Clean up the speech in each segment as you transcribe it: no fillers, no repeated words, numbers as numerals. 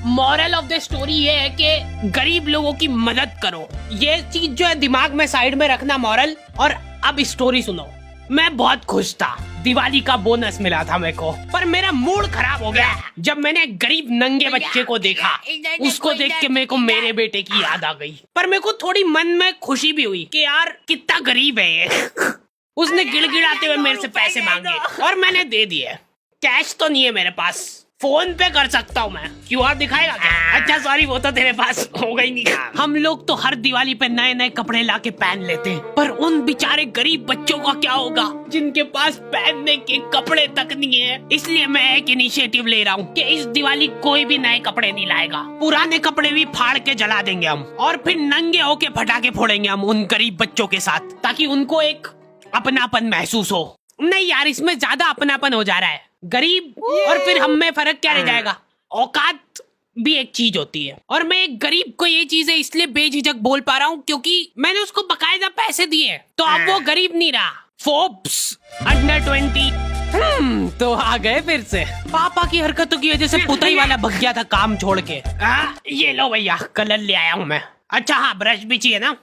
Moral of the story ये है कि गरीब लोगों की मदद करो। ये चीज जो है दिमाग में साइड में रखना मॉरल। और अब स्टोरी सुनो। मैं बहुत खुश था, दिवाली का बोनस मिला था मेरे को, पर मेरा मूड खराब हो गया जब मैंने गरीब नंगे बच्चे को देखा। उसको देख के मेरे को मेरे बेटे की याद आ गई, पर मेरे को थोड़ी मन में खुशी भी हुई कि यार कितना गरीब है ये। उसने गिड़गिड़ाते हुए मेरे से पैसे मांगे और मैंने दे दिए। कैश तो नहीं है मेरे पास, फोन पे कर सकता हूँ मैं। क्यूआर दिखाएगा क्या? अच्छा सॉरी, वो तो तेरे पास होगा ही नहीं। हम लोग तो हर दिवाली पे नए नए कपड़े लाके पहन लेते हैं, पर उन बेचारे गरीब बच्चों का क्या होगा जिनके पास पहनने के कपड़े तक नहीं है। इसलिए मैं एक इनिशिएटिव ले रहा हूँ कि इस दिवाली कोई भी नए कपड़े नहीं लाएगा। पुराने कपड़े भी फाड़ के जला देंगे हम, और फिर नंगे होके पटाखे फोड़ेंगे हम उन गरीब बच्चों के साथ, ताकि उनको एक अपनापन महसूस हो। नहीं यार, इसमें ज्यादा अपनापन हो जा रहा है। गरीब और फिर हम में फर्क क्या रह जाएगा? औकात भी एक चीज होती है, और मैं एक गरीब को ये चीजें इसलिए बेझिझक बोल पा रहा हूँ क्योंकि मैंने उसको बकायदा पैसे दिए, तो अब वो गरीब नहीं रहा। फोर्ब्स अंडर 20 तो आ गए फिर से। पापा की हरकतों की वजह से पुताई वाला भग गया था काम छोड़ के। ये लो भैया, कलर ले आया हूँ मैं। अच्छा हाँ, ब्रश भी चाहिए ना?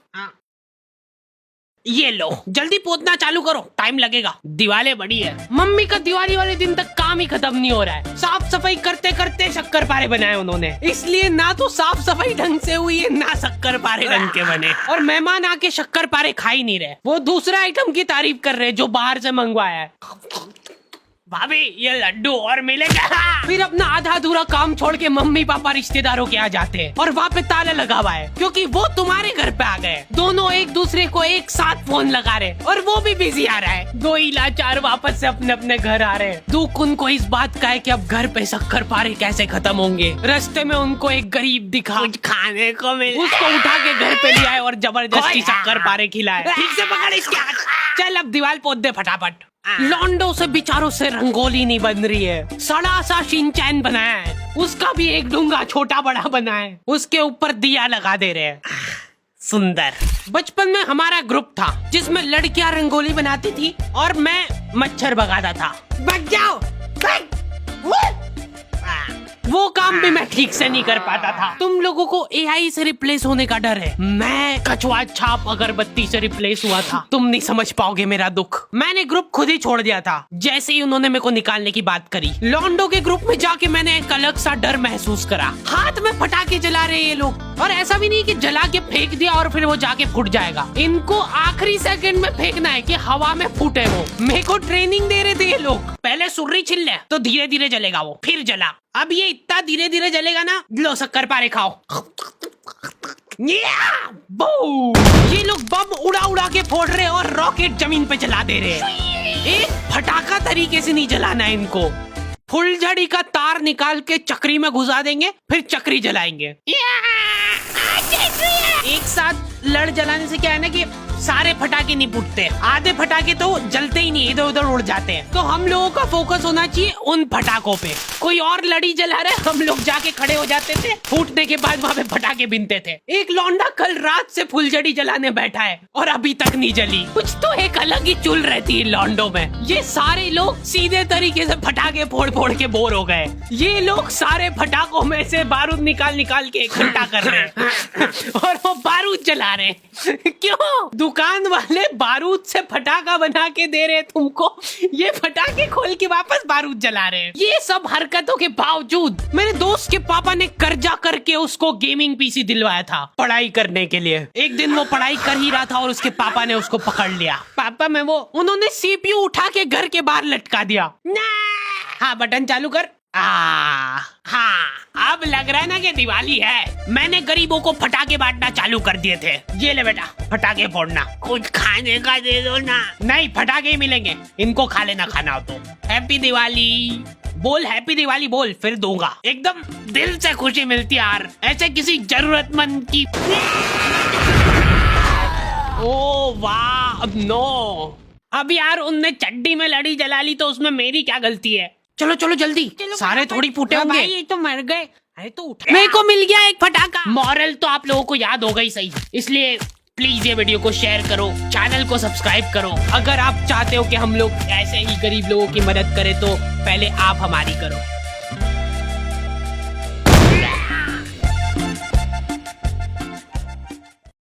ये लो, जल्दी पोतना चालू करो, टाइम लगेगा। दिवाली बड़ी है। मम्मी का दिवाली वाले दिन तक काम ही खत्म नहीं हो रहा है। साफ सफाई करते करते शक्कर पारे बनाए उन्होंने, इसलिए ना तो साफ सफाई ढंग से हुई है ना शक्कर पारे ढंग के बने। और मेहमान आके शक्कर पारे खा ही नहीं रहे, वो दूसरा आइटम की तारीफ कर रहे जो बाहर से मंगवाया है। भाभी ये लड्डू और मिलेगा। फिर अपना आधा अधूरा काम छोड़ के मम्मी पापा रिश्तेदारों के आ जाते हैं, और वहाँ पे ताला लगा हुआ है क्योंकि वो तुम्हारे घर पे आ गए। दोनों एक दूसरे को एक साथ फोन लगा रहे, और वो भी बिजी आ रहा है। दो ही लाचार वापस से अपने अपने घर आ रहे हैं। दुख उनको इस बात का है कि अब घर पे शक्कर पारे कैसे खत्म होंगे। रास्ते में उनको एक गरीब दिखा, कुछ खाने को मिला, उसको उठा के घर पे ले आए और जबरदस्ती शक्कर पारे खिलाए। ठीक से पकड़ इसके हाथ। चल अब दीवार पोत दे फटाफट। लॉन्डो से बेचारों से रंगोली नहीं बन रही है, सड़ा सा शिनचैन बनाया है, उसका भी एक डूंगा छोटा बड़ा बना है, उसके ऊपर दिया लगा दे रहे हैं। सुंदर। बचपन में हमारा ग्रुप था जिसमें लड़कियां रंगोली बनाती थी और मैं मच्छर भगाता था। भाग जाओ। वो काम भी मैं ठीक से नहीं कर पाता था। तुम लोगों को एआई से रिप्लेस होने का डर है, मैं कछुआ छाप अगरबत्ती से रिप्लेस हुआ था। तुम नहीं समझ पाओगे मेरा दुख। मैंने ग्रुप खुद ही छोड़ दिया था जैसे ही उन्होंने मेरे को निकालने की बात करी। लॉन्डो के ग्रुप में जाके मैंने एक अलग सा डर महसूस करा। हाथ में पटाखे जला रहे ये लोग, और ऐसा भी नहीं कि जला के फेंक दिया और फिर वो जाके फूट जाएगा। इनको आखिरी सेकंड में फेंकना है कि हवा में फूटे वो। मेरे को ट्रेनिंग दे रहे थे ये लोग। पहले सुर्री छिल ले तो धीरे धीरे जलेगा वो, फिर जला। अब ये इतना धीरे धीरे जलेगा ना, लो शक्कर पारे खाओ। ये लोग बम उड़ा उड़ा के फोड़ रहे और रॉकेट जमीन पे जला दे रहे हैं। एक फटाका तरीके से नहीं जलाना है इनको। फुलझड़ी का तार निकाल के चक्री में घुसा देंगे, फिर चक्री जलाएंगे। एक साथ लड़ जलाने से क्या है ना कि सारे फटाके नहीं फूटते, आधे फटाके तो जलते ही नहीं, इधर उधर उड़ जाते हैं। तो हम लोगों का फोकस होना चाहिए उन फटाकों पे। कोई और लड़ी जला रहा है, हम लोग जाके खड़े हो जाते थे, फूटने के बाद वहाँ पे फटाके बिनते थे। एक लौंडा कल रात से फुलझड़ी जलाने बैठा है और अभी तक नहीं जली। कुछ तो एक अलग ही चुल रहती है लौंडो में। ये सारे लोग सीधे तरीके से फटाके फोड़ फोड़ के बोर हो गए। ये लोग सारे फटाकों में से बारूद निकाल निकाल के इकट्ठा कर रहे हैं और वो बारूद जला रहे हैं। क्यों? दुकान वाले बारूद से फटाका बना के दे रहे तुमको, ये फटाके खोल के वापस बारूद जला रहे हैं। ये सब हरकतों के बावजूद मेरे दोस्त के पापा ने कर्जा करके उसको गेमिंग पीसी दिलवाया था पढ़ाई करने के लिए। एक दिन वो पढ़ाई कर ही रहा था और उसके पापा ने उसको पकड़ लिया। पापा में वो उन्होंने सीपीयू उठा के घर के बाहर लटका दिया। हाँ बटन चालू कर। हाँ अब लग रहा है ना कि दिवाली है। मैंने गरीबों को फटाके बांटना चालू कर दिए थे। ये ले बेटा फटाके फोड़ना, कुछ खाने का दे दो ना। नहीं फटाके ही मिलेंगे, इनको खा लेना खाना हो तो। हैप्पी दिवाली बोल, हैप्पी दिवाली बोल, फिर दूंगा। एकदम दिल से खुशी मिलती है यार, ऐसे किसी जरूरतमंद की। ओ वाह, नो अब यार उनने चड्डी में लड़ी जला ली तो उसमें मेरी क्या गलती है। चलो चलो जल्दी, सारे थोड़ी फूटे होंगे। ये तो मर गए। अरे तो उठ, मेरे को मिल गया एक फटाका। मॉरल तो आप लोगों को याद होगा ही सही, इसलिए प्लीज ये वीडियो को शेयर करो, चैनल को सब्सक्राइब करो। अगर आप चाहते हो कि हम लोग ऐसे ही गरीब लोगों की मदद करें तो पहले आप हमारी करो।